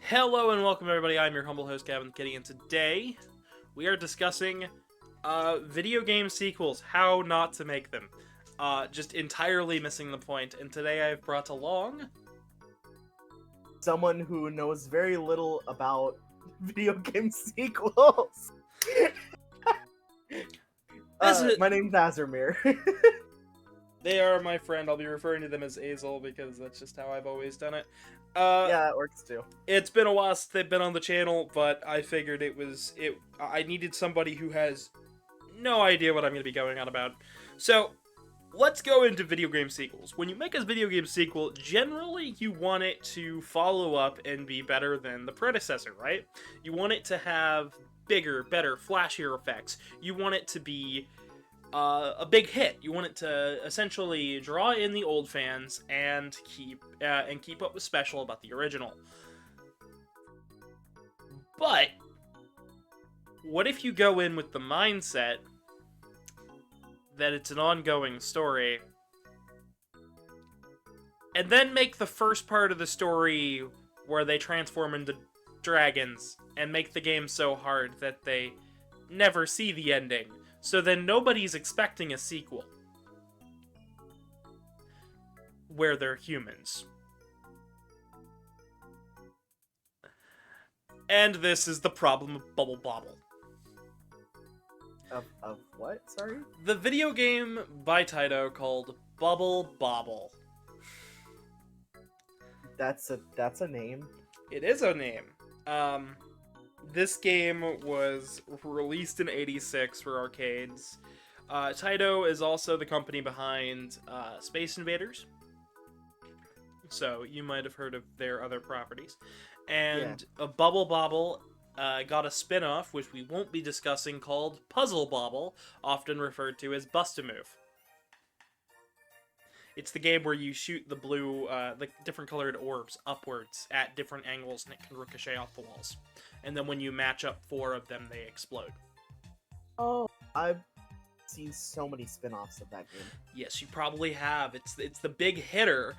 Hello and welcome everybody, I'm your humble host Gavin, and today we are discussing video game sequels, how not to make them. Just entirely missing the point, and today I've brought along... someone who knows very little about video game sequels. My name's Azermir. They are my friend, I'll be referring to them as Asel because that's just how I've always done it. Yeah, it works too. It's been a while since they've been on the channel, but I figured I needed somebody who has no idea what I'm going to be going on about. So, let's go into video game sequels. When you make a video game sequel, generally you want it to follow up and be better than the predecessor, right? You want it to have bigger, better, flashier effects. You want it to be a big hit. You want it to essentially draw in the old fans and keep what was special about the original. But what if you go in with the mindset that it's an ongoing story, and then make the first part of the story where they transform into dragons and make the game so hard that they never see the ending? So then nobody's expecting a sequel where they're humans. And this is the problem of Bobble. Of what? Sorry? The video game by Taito called Bobble. That's a name. It is a name. This game was released in '86 for arcades. Taito is also the company behind Space Invaders, so you might have heard of their other properties. And Yeah. Bobble got a spin-off, which we won't be discussing, called Puzzle Bobble, often referred to as Bust-A-Move. It's the game where you shoot the blue, the different colored orbs upwards at different angles, and it can ricochet off the walls. And then when you match up 4 of them, they explode. Oh, I've seen so many spin-offs of that game. Yes, you probably have. It's the big hitter,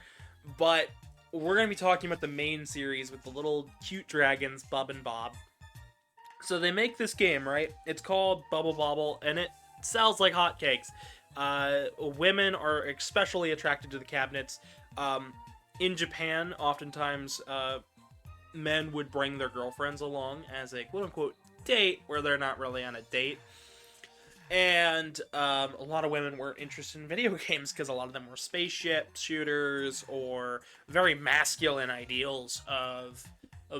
but we're going to be talking about the main series with the little cute dragons, Bub and Bob. So they make this game, right? It's called Bobble, and it sells like hotcakes. Women are especially attracted to the cabinets. In Japan, oftentimes, men would bring their girlfriends along as a quote-unquote date, where they're not really on a date. And a lot of women were interested in video games because a lot of them were spaceship shooters or very masculine ideals of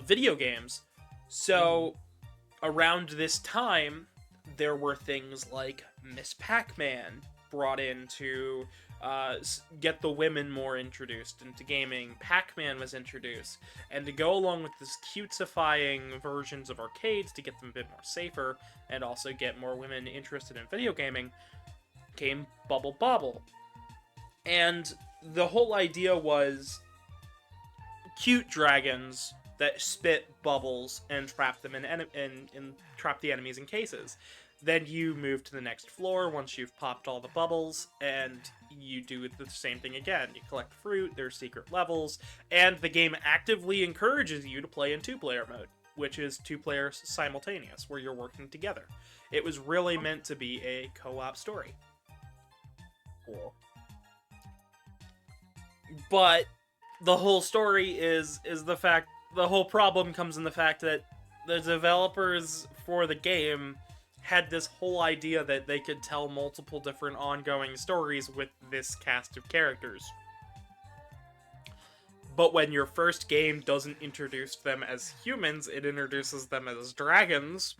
video games. So, around this time, there were things like Miss Pac-Man brought in to get the women more introduced into gaming. Pac-Man was introduced, and to go along with this cutesifying versions of arcades to get them a bit more safer and also get more women interested in video gaming came Bobble. And the whole idea was cute dragons that spit bubbles and trap them and trap the enemies in cases. Then you move to the next floor once you've popped all the bubbles, and you do the same thing again. You collect fruit, there's secret levels, and the game actively encourages you to play in 2-player mode, which is 2 players simultaneous, where you're working together. It was really meant to be a co-op story. Cool. But the whole story is the whole problem comes in the fact that the developers for the game had this whole idea that they could tell multiple different ongoing stories with this cast of characters. But when your first game doesn't introduce them as humans, it introduces them as dragons,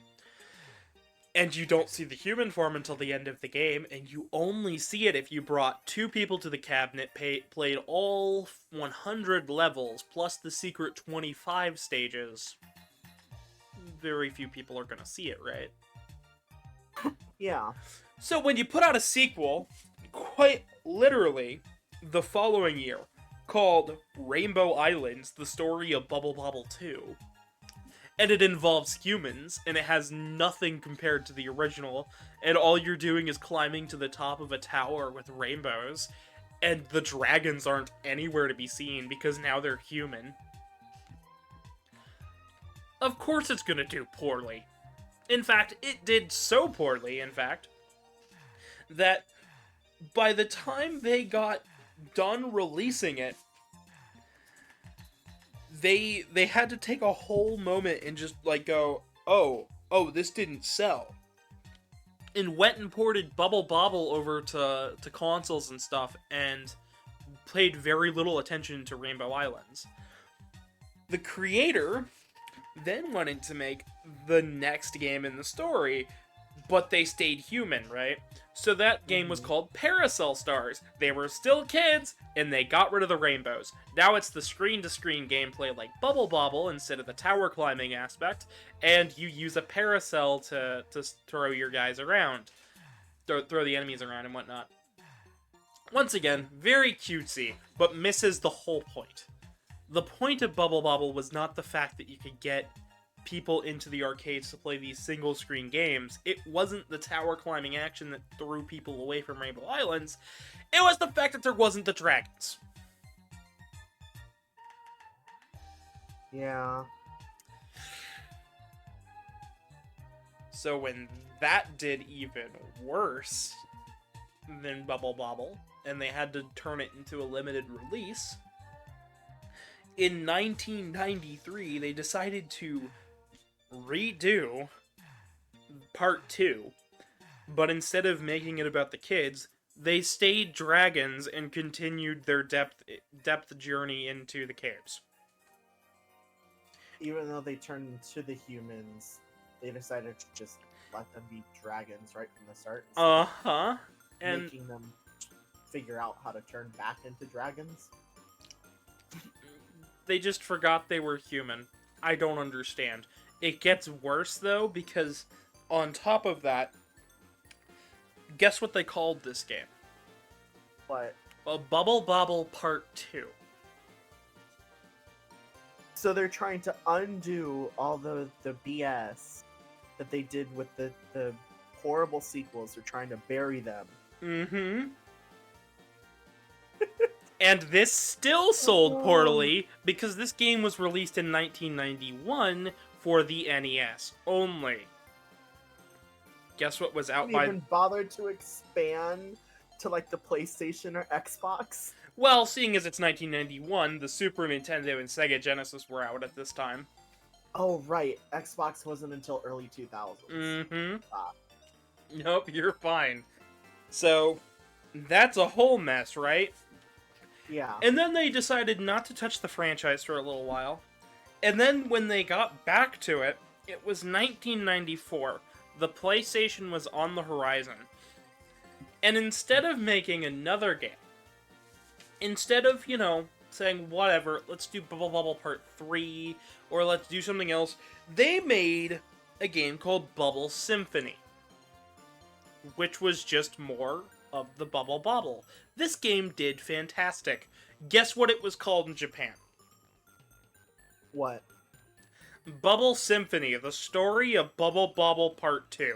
and you don't see the human form until the end of the game, and you only see it if you brought 2 people to the cabinet, played all 100 levels, plus the secret 25 stages. Very few people are gonna see it, right? Yeah. So when you put out a sequel, quite literally, the following year, called Rainbow Islands, The Story of Bobble 2, and it involves humans, and it has nothing compared to the original, and all you're doing is climbing to the top of a tower with rainbows, and the dragons aren't anywhere to be seen because now they're human. Of course it's gonna do poorly. In fact, it did so poorly, that by the time they got done releasing it, they had to take a whole moment and just like go, oh, this didn't sell. And went and ported Bubble Bobble over to consoles and stuff, and paid very little attention to Rainbow Islands. The creator then wanted to make the next game in the story, but they stayed human, right? So that game was called Parasol Stars. They were still kids, and they got rid of the rainbows. Now it's the screen-to-screen gameplay like Bubble Bobble instead of the tower climbing aspect, and you use a parasol to throw your guys around. Throw the enemies around and whatnot. Once again, very cutesy, but misses the whole point. The point of Bubble Bobble was not the fact that you could get people into the arcades to play these single-screen games. It wasn't the tower climbing action that threw people away from Rainbow Islands. It was the fact that there wasn't the dragons. Yeah. So when that did even worse than Bubble Bobble, and they had to turn it into a limited release, in 1993, they decided to redo Part 2, but instead of making it about the kids, they stayed dragons and continued their depth journey into the caves. Even though they turned into the humans, they decided to just let them be dragons right from the start. Uh-huh. And making them figure out how to turn back into dragons. they just forgot they were human. I don't understand. It gets worse, though, because on top of that, guess what they called this game? What? Bubble Bobble Part 2. So they're trying to undo all the BS that they did with the horrible sequels. They're trying to bury them. Mm-hmm. And this still sold poorly because this game was released in 1991 for the NES only. Guess what was out Didn't by... even bother to expand to like the PlayStation or Xbox. Well, seeing as it's 1991, the Super Nintendo and Sega Genesis were out at this time. Oh right, Xbox wasn't until early 2000s. Mm-hmm. Ah. Nope, you're fine. So, that's a whole mess, right? Yeah. And then they decided not to touch the franchise for a little while. And then when they got back to it, it was 1994. The PlayStation was on the horizon. And instead of making another game, instead of, saying, whatever, let's do Bubble Bobble Part 3, or let's do something else, they made a game called Bubble Symphony, which was just more of the Bubble Bobble. This game did fantastic. Guess what it was called in Japan? What? Bubble Symphony, the story of Bubble Bobble Part 2.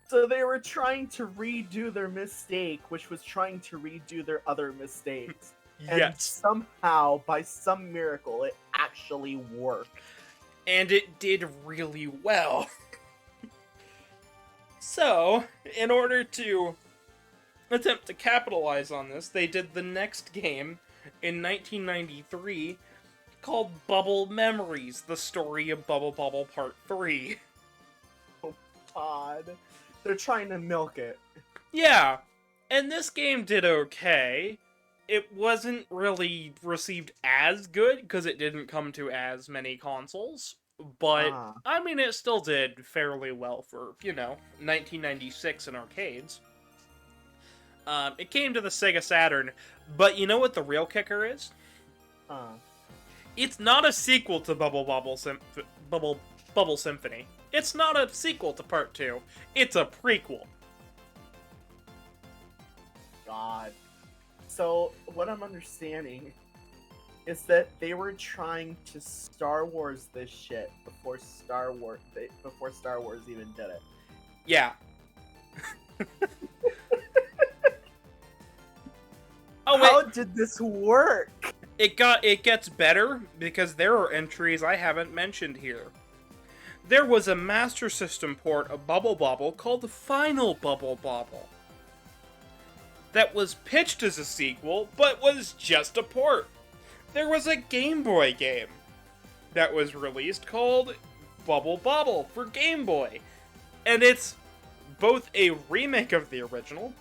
So they were trying to redo their mistake, which was trying to redo their other mistakes. And Yes. somehow, by some miracle, it actually worked. And it did really well. So, in order to attempt to capitalize on this, they did the next game in 1993 called Bubble Memories, the story of Bubble Bobble Part 3. Oh, God. They're trying to milk it. Yeah, and this game did okay. It wasn't really received as good because it didn't come to as many consoles. But, I mean, it still did fairly well for, 1996 in arcades. It came to the Sega Saturn, but you know what the real kicker is? It's not a sequel to Bubble Symphony. It's not a sequel to Part 2. It's a prequel. God. So, what I'm understanding is that they were trying to Star Wars this shit before Star Wars even did it. Yeah. Oh, wait. How did this work? It gets better because there are entries I haven't mentioned here. There was a Master System port of Bubble Bobble called Final Bubble Bobble that was pitched as a sequel, but was just a port. There was a Game Boy game that was released called Bubble Bobble for Game Boy, and it's both a remake of the original,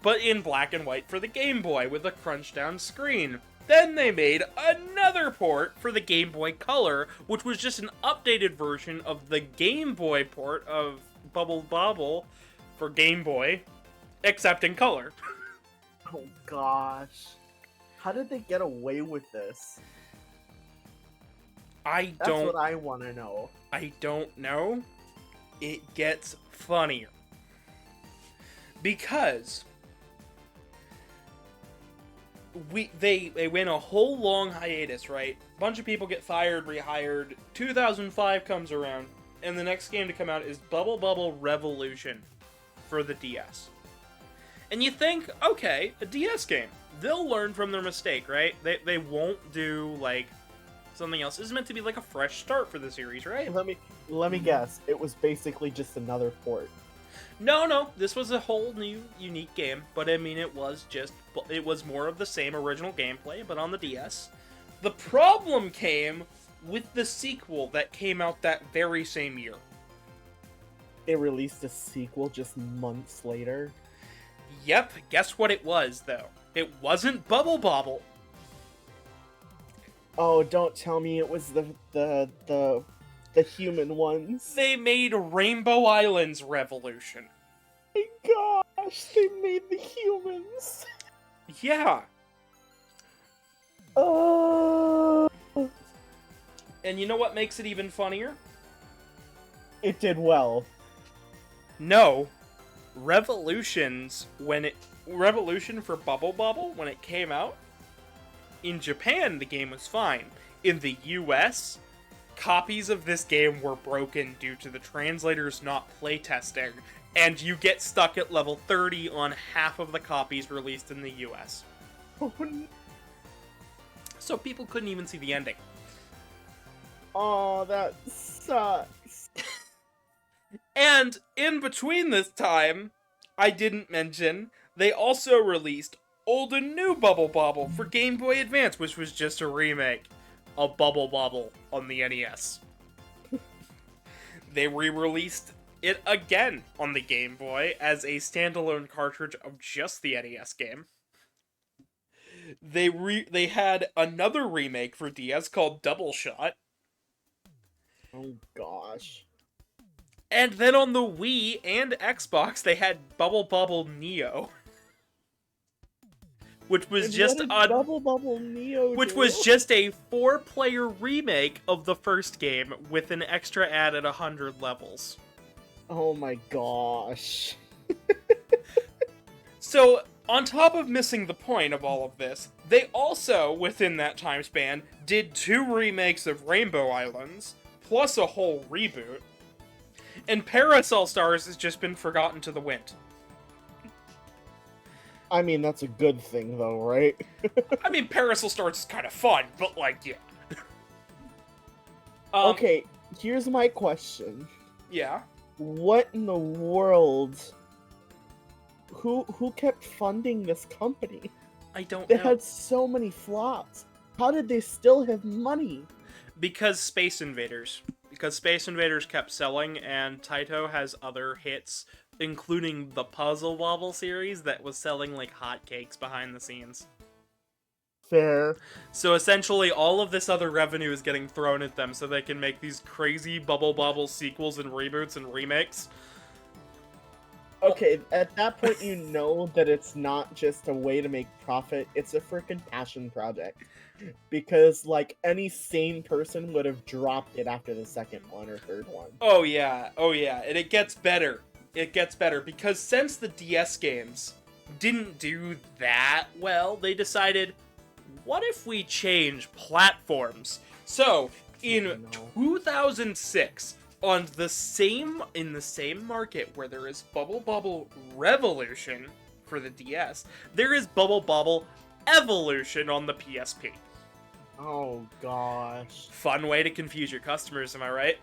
but in black and white for the Game Boy with a crunch down screen. Then they made another port for the Game Boy Color, which was just an updated version of the Game Boy port of Bubble Bobble for Game Boy, except in color. Oh gosh. How did they get away with this? That's what I want to know. I don't know. It gets funnier. Because they went a whole long hiatus, right? Bunch of people get fired, rehired. 2005 comes around, and the next game to come out is Bubble Bobble Revolution for the DS. And you think, okay, a DS game. They'll learn from their mistake, right? They won't do, like, something else. This is meant to be like a fresh start for the series, right? Let me guess. It was basically just another port. No, this was a whole new, unique game, but I mean, it was more of the same original gameplay, but on the DS. The problem came with the sequel that came out that very same year. They released a sequel just months later. Yep, guess what it was, though? It wasn't Bubble Bobble. Oh, don't tell me it was the human ones. They made Rainbow Islands Revolution. My gosh, they made the humans. Yeah. Oh. And you know what makes it even funnier? It did well. No. Revolution for Bubble Bobble, when it came out, in Japan, the game was fine. In the US, copies of this game were broken due to the translators not playtesting, and you get stuck at level 30 on half of the copies released in the US. So people couldn't even see the ending. Oh, that sucks. And in between this time, I didn't mention, they also released Old and New Bubble Bobble for Game Boy Advance, which was just a remake of Bubble Bobble on the NES. They re-released it again on the Game Boy as a standalone cartridge of just the NES game. They had another remake for DS called Double Shot. Oh gosh. And then on the Wii and Xbox, they had Bubble Bobble Neo. Which was just a Bubble Bobble Neo, which was just a 4-player remake of the first game with an extra added 100 levels. Oh my gosh. So, on top of missing the point of all of this, they also, within that time span, did 2 remakes of Rainbow Islands, plus a whole reboot. And Parasol Stars has just been forgotten to the wind. I mean, that's a good thing, though, right? I mean, Parasol Stars is kind of fun, but, like, yeah. Okay, here's my question. Yeah? What in the world? Who kept funding this company? I don't They know. had so many flops. How did they still have money? Because Space Invaders. Because Space Invaders kept selling, and Taito has other hits, including the Puzzle Bobble series that was selling like hotcakes behind the scenes. Fair. So essentially, all of this other revenue is getting thrown at them so they can make these crazy Bubble Bobble sequels and reboots and remakes. Okay, at that point you know that it's not just a way to make profit, it's a freaking passion project. Because, like, any sane person would have dropped it after the second one or third one. Oh yeah, and it gets better. It gets better, because since the DS games didn't do that well, they decided, what if we change platforms? So, in 2006, in the same market where there is Bubble Bobble Revolution for the DS, there is Bubble Bobble Evolution on the PSP. Oh gosh. Fun way to confuse your customers, am I right?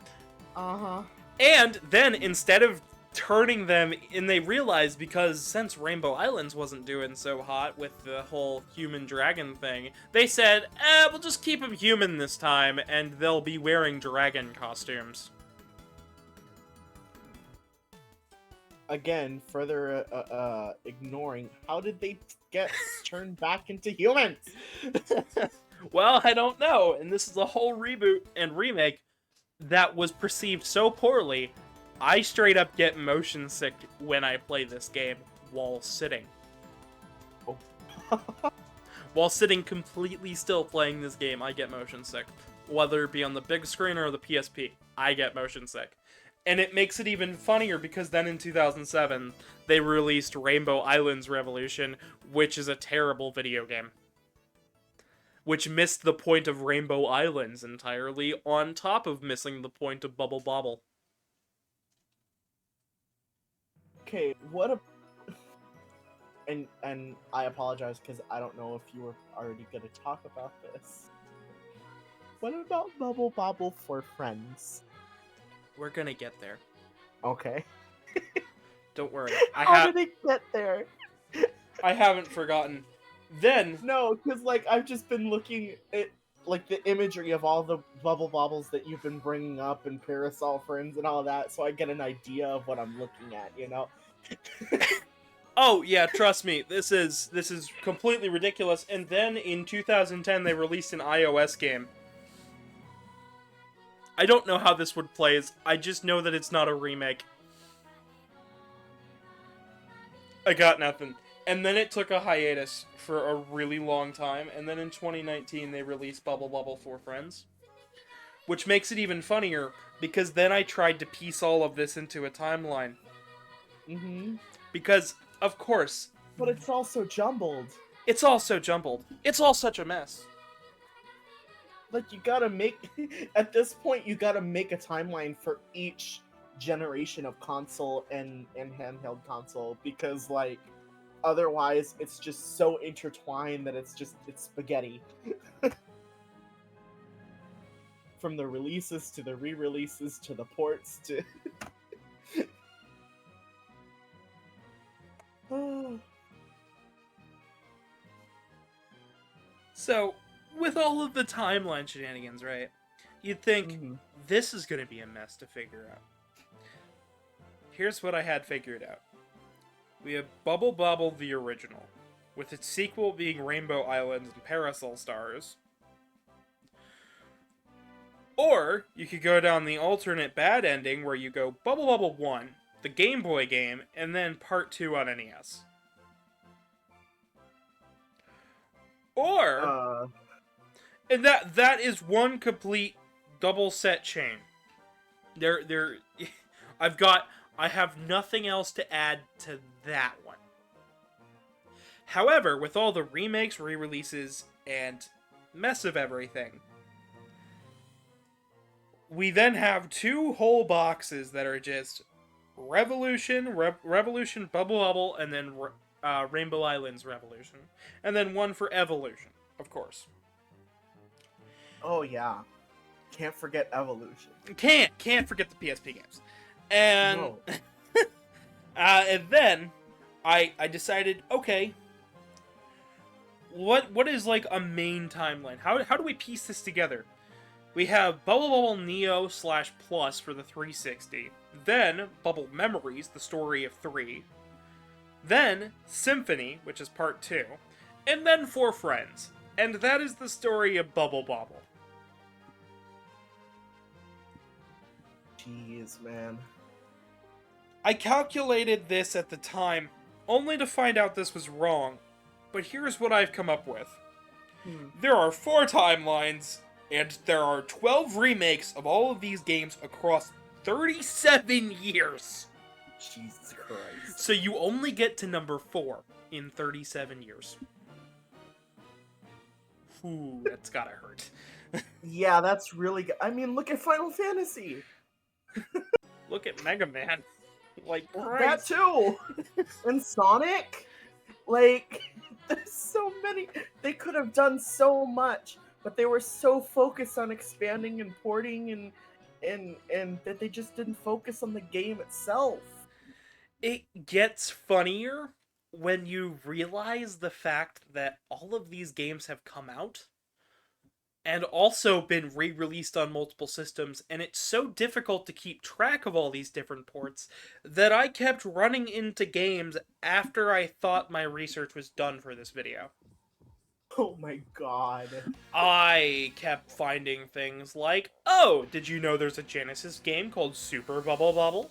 Uh-huh. And then instead of turning them, and they realized because since Rainbow Islands wasn't doing so hot with the whole human dragon thing, they said, we'll just keep them human this time, and they'll be wearing dragon costumes. Again, further ignoring, how did they get turned back into humans? Well, I don't know, and this is a whole reboot and remake that was perceived so poorly, I straight up get motion sick when I play this game while sitting. Oh. While sitting completely still playing this game, I get motion sick. Whether it be on the big screen or the PSP, I get motion sick. And it makes it even funnier because then in 2007, they released Rainbow Islands Revolution, which is a terrible video game. Which missed the point of Rainbow Islands entirely, on top of missing the point of Bobble. Okay, what a... And I apologize because I don't know if you were already going to talk about this. What about Bobble for friends? We're gonna get there. Okay. Don't worry. How did it get there? I haven't forgotten. Then... No, because, like, I've just been looking at, like, the imagery of all the Bobbles that you've been bringing up and Parasol Friends and all that, so I get an idea of what I'm looking at, you know? Oh, yeah, trust me, this is completely ridiculous. And then in 2010, they released an iOS game. I don't know how this would play, I just know that it's not a remake. I got nothing. And then it took a hiatus for a really long time, and then in 2019 they released Bubble for Friends. Which makes it even funnier, because then I tried to piece all of this into a timeline. Mm-hmm. Because, of course... But it's also jumbled. It's all so jumbled. It's all such a mess. Like, you gotta make... At this point, you gotta make a timeline for each generation of console and handheld console, because, like... Otherwise, it's just so intertwined that it's spaghetti. From the releases to the re-releases to the ports to... So, with all of the timeline shenanigans, right? You'd think, this is gonna be a mess to figure out. Here's what I had figured out. We have Bobble the original, with its sequel being Rainbow Islands and Parasol Stars. Or, you could go down the alternate bad ending where you go Bubble 1, the Game Boy game, and then Part 2 on NES. Or... And that is one complete double set chain. I have nothing else to add to that one. However, with all the remakes, re-releases, and mess of everything, we then have two whole boxes that are just Revolution, Revolution, Bubble, and then Rainbow Islands Revolution. And then one for Evolution, of course. Oh yeah. Can't forget Evolution. Can't forget the PSP games. And No. and then I decided, okay, what is like a main timeline? How do we piece this together? We have Bubble Neo / Plus for the 360. Then Bubble Memories, the story of 3. Then Symphony, which is part 2. And then 4 Friends. And that is the story of Bubble. Jeez, man. I calculated this at the time, only to find out this was wrong. But here's what I've come up with. There are 4 timelines, and there are 12 remakes of all of these games across 37 years. Jesus Christ. So you only get to number 4 in 37 years. Ooh, that's gotta hurt. Yeah, that's really good. I mean, look at Final Fantasy. Look at Mega Man. Like, That Christ. too. And Sonic. Like, There's so many. They could have done so much, but they were so focused on expanding and porting and that they just didn't focus on the game itself. It gets funnier when you realize the fact that all of these games have come out and also been re-released on multiple systems, and it's so difficult to keep track of all these different ports that I kept running into games after I thought my research was done for this video. Oh my god. I kept finding things like, oh, did you know there's a Genesis game called Super Bubble Bobble?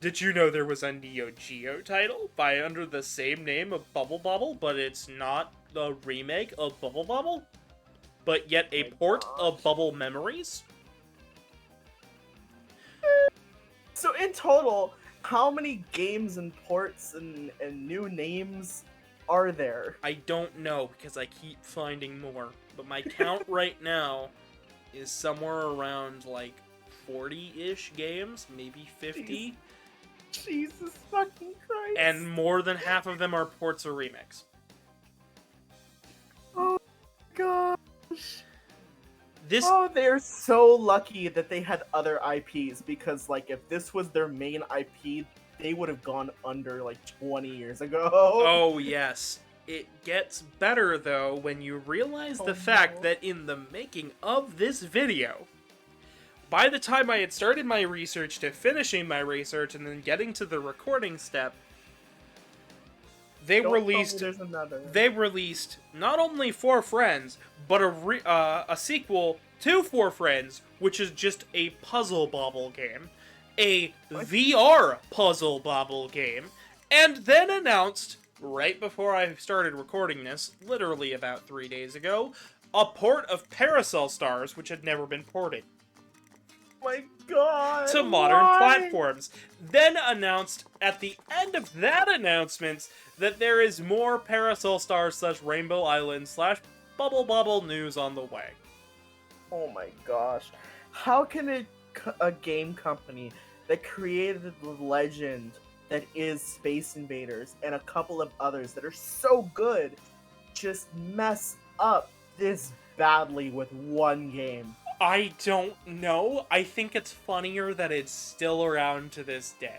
Did you know there was a Neo Geo title by under the same name of Bubble Bobble, but it's not a remake of Bubble Bobble? But yet a port of Bubble Memories? So in total, how many games and ports and new names are there? I don't know, because I keep finding more. But my count right now is somewhere around, like, 40-ish games, maybe 50. Jesus fucking Christ. And more than half of them are ports or remakes. Oh my gosh. Oh, they're so lucky that they had other IPs, because, like, if this was their main IP, they would have gone under, like, 20 years ago. Oh, yes. It gets better, though, when you realize the fact that in the making of this video, by the time I had started my research to finishing my research and then getting to the recording step, they released not only For Friends, but a sequel to For Friends, which is just a puzzle bobble game, a VR puzzle bobble game, and then announced, right before I started recording this, literally about 3 days ago, a port of Parasol Stars, which had never been ported. My god! To modern platforms. Then announced at the end of that announcement that there is more Parasol Stars / Rainbow Islands / Bubble Bobble news on the way. Oh my gosh. How can a game company that created the legend that is Space Invaders and a couple of others that are so good just mess up this badly with one game? I don't know. I think it's funnier that it's still around to this day.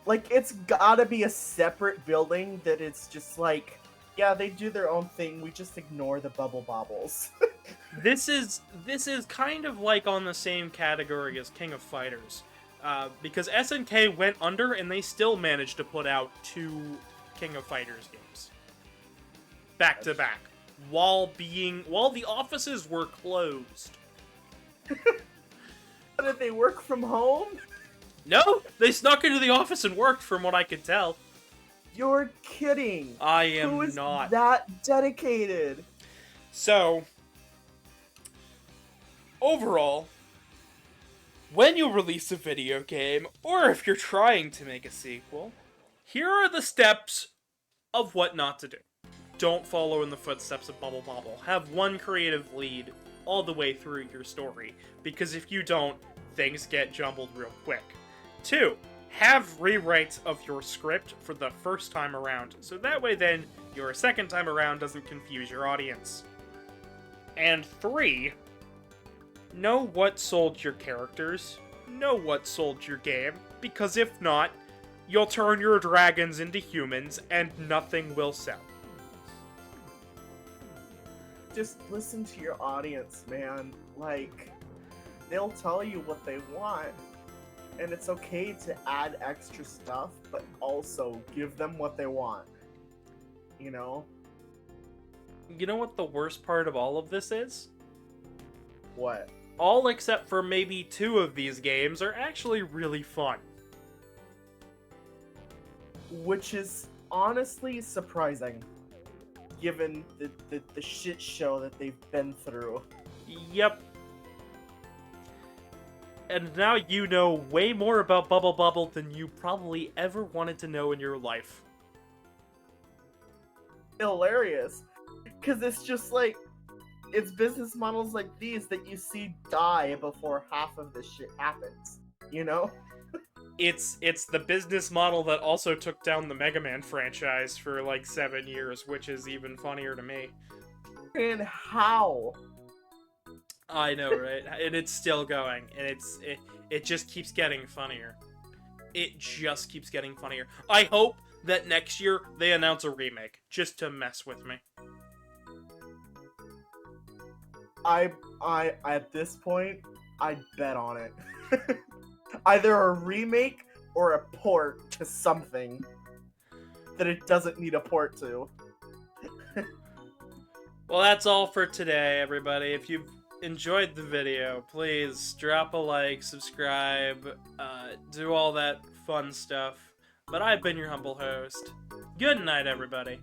Like, it's gotta be a separate building that it's just like, yeah, they do their own thing, we just ignore the bubble bobbles. This is kind of like on the same category as King of Fighters. Because SNK went under and they still managed to put out 2 King of Fighters games. Back to back. While the offices were closed. Did they work from home? No, they snuck into the office and worked, from what I could tell. You're kidding. I am Who is not. That dedicated. So, overall, when you release a video game, or if you're trying to make a sequel, here are the steps of what not to do. Don't follow in the footsteps of Bubble Bobble. Have one creative lead all the way through your story, because if you don't, things get jumbled real quick. 2, have rewrites of your script for the first time around, so that way then your second time around doesn't confuse your audience. And 3, know what sold your characters, know what sold your game, because if not, you'll turn your dragons into humans and nothing will sell. Just listen to your audience, man. Like, they'll tell you what they want. And it's okay to add extra stuff, but also give them what they want. You know? You know what the worst part of all of this is? What? All except for maybe 2 of these games are actually really fun. Which is honestly surprising, given the shit show that they've been through. Yep. And now you know way more about Bubble Bobble than you probably ever wanted to know in your life. Hilarious. Because it's just like, it's business models like these that you see die before half of this shit happens. You know? it's the business model that also took down the Mega Man franchise for like 7 years, which is even funnier to me. And how? I know, right? And it's still going, and it just keeps getting funnier. It just keeps getting funnier. I hope that next year they announce a remake just to mess with me. I at this point, I'd bet on it. Either a remake or a port to something that it doesn't need a port to. Well, that's all for today, everybody. If you've enjoyed the video, please drop a like, subscribe, do all that fun stuff. But I've been your humble host. Good night, everybody.